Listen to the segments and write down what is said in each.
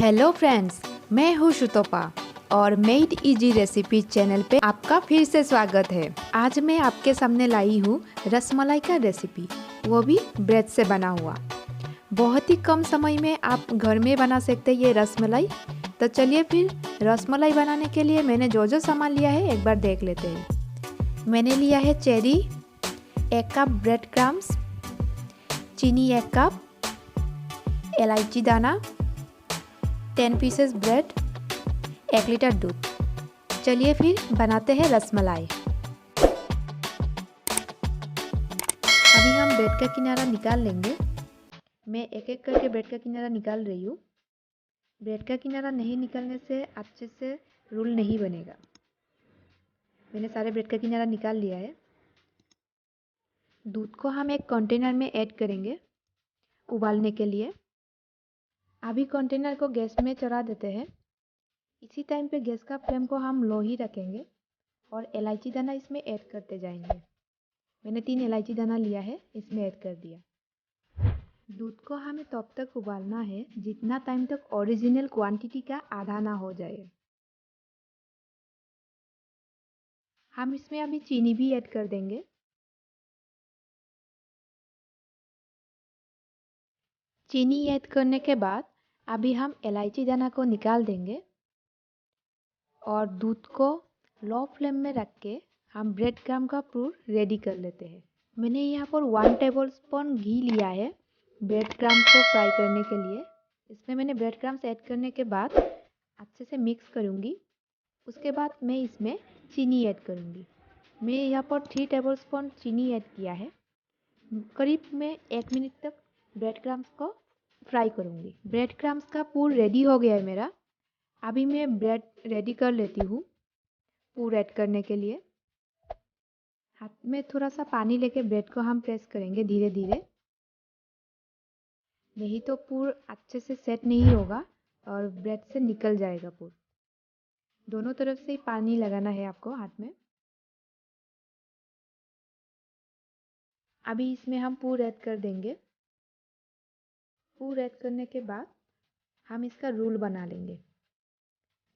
Hello friends, मैं हूँ शुतोपा और मेड इजी रेसिपी चैनल पे आपका फिर से स्वागत है। आज मैं आपके सामने लाई हूँ रसमलाई का रेसिपी, वो भी ब्रेड से बना हुआ। बहुत ही कम समय में आप घर में बना सकते हैं ये रसमलाई। तो चलिए फिर रसमलाई बनाने के लिए मैंने जो सामान लिया है एक बार देख लेते हैं। मैंने लिया है चेरी 1 कप, ब्रेड क्रम्स, चीनी 1 कप, इलायची दाना, 10 पीसेस ब्रेड, 1 लीटर दूध। चलिए फिर बनाते हैं रसमलाई। अभी हम ब्रेड का किनारा निकाल लेंगे। मैं एक एक करके ब्रेड का किनारा निकाल रही हूँ। ब्रेड का किनारा नहीं निकालने से अच्छे से रोल नहीं बनेगा। मैंने सारे ब्रेड का किनारा निकाल लिया है। दूध को हम एक कंटेनर में ऐड करेंगे उबालने के लिए। अभी कंटेनर को गैस में चढ़ा देते हैं। इसी टाइम पे गैस का फ्लेम को हम लो ही रखेंगे और इलायची दाना इसमें ऐड करते जाएंगे। मैंने 3 इलायची दाना लिया है, इसमें ऐड कर दिया। दूध को हमें तब तक उबालना है जितना टाइम तक ओरिजिनल क्वांटिटी का आधा ना हो जाए। हम इसमें अभी चीनी भी ऐड कर देंगे। चीनी ऐड करने के बाद अभी हम इलायची दाना को निकाल देंगे और दूध को लो फ्लेम में रख के हम ब्रेड क्रम्ब का पूर रेडी कर लेते हैं। मैंने यहाँ पर 1 टेबलस्पून घी लिया है ब्रेड क्रम्ब को फ्राई करने के लिए। इसमें मैंने ब्रेड क्रम्ब्स ऐड करने के बाद अच्छे से मिक्स करूँगी। उसके बाद मैं इसमें चीनी ऐड करूँगी। मैं यहाँ पर 3 टेबलस्पून चीनी ऐड किया है। करीब मैं 1 मिनट तक ब्रेड क्रम्ब्स को फ्राई करूँगी। ब्रेड क्रम्ब्स का पूर रेडी हो गया है मेरा। अभी मैं ब्रेड रेडी कर लेती हूँ पूर ऐड करने के लिए। हाथ में थोड़ा सा पानी लेके ब्रेड को हम प्रेस करेंगे धीरे धीरे, नहीं तो पूर अच्छे से सेट नहीं होगा और ब्रेड से निकल जाएगा पूर। दोनों तरफ से ही पानी लगाना है आपको हाथ में। अभी इसमें हम पूर ऐड कर देंगे। पूर ऐड करने के बाद हम इसका रोल बना लेंगे।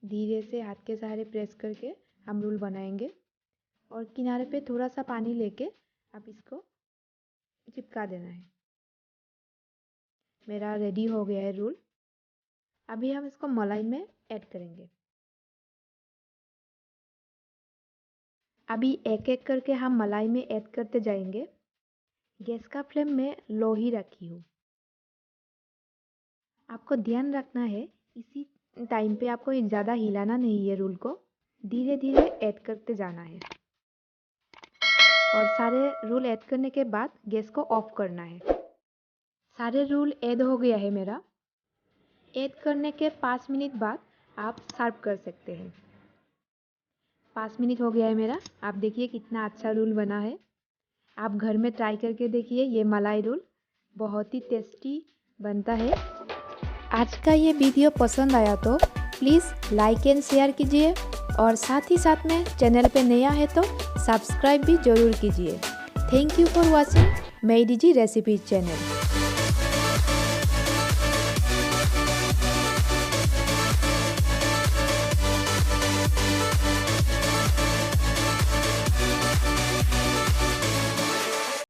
धीरे से हाथ के सहारे प्रेस करके हम रोल बनाएंगे और किनारे पे थोड़ा सा पानी लेके अब इसको चिपका देना है। मेरा रेडी हो गया है रोल। अभी हम इसको मलाई में ऐड करेंगे। अभी एक एक करके हम मलाई में ऐड करते जाएंगे। गैस का फ्लेम में लो ही रखी हूँ। आपको ध्यान रखना है इसी टाइम पे आपको ज़्यादा हिलाना नहीं है। रोल को धीरे धीरे ऐड करते जाना है और सारे रोल ऐड करने के बाद गैस को ऑफ करना है। सारे रोल ऐड हो गया है मेरा। ऐड करने के 5 मिनट बाद आप सर्व कर सकते हैं। 5 मिनट हो गया है मेरा। आप देखिए कितना अच्छा रोल बना है। आप घर में ट्राई करके देखिए। ये मलाई रोल बहुत ही टेस्टी बनता है। आज का ये वीडियो पसंद आया तो प्लीज़ लाइक एंड शेयर कीजिए और साथ ही साथ में चैनल पे नया है तो सब्सक्राइब भी ज़रूर कीजिए। Thank you for watching made easy recipe channel.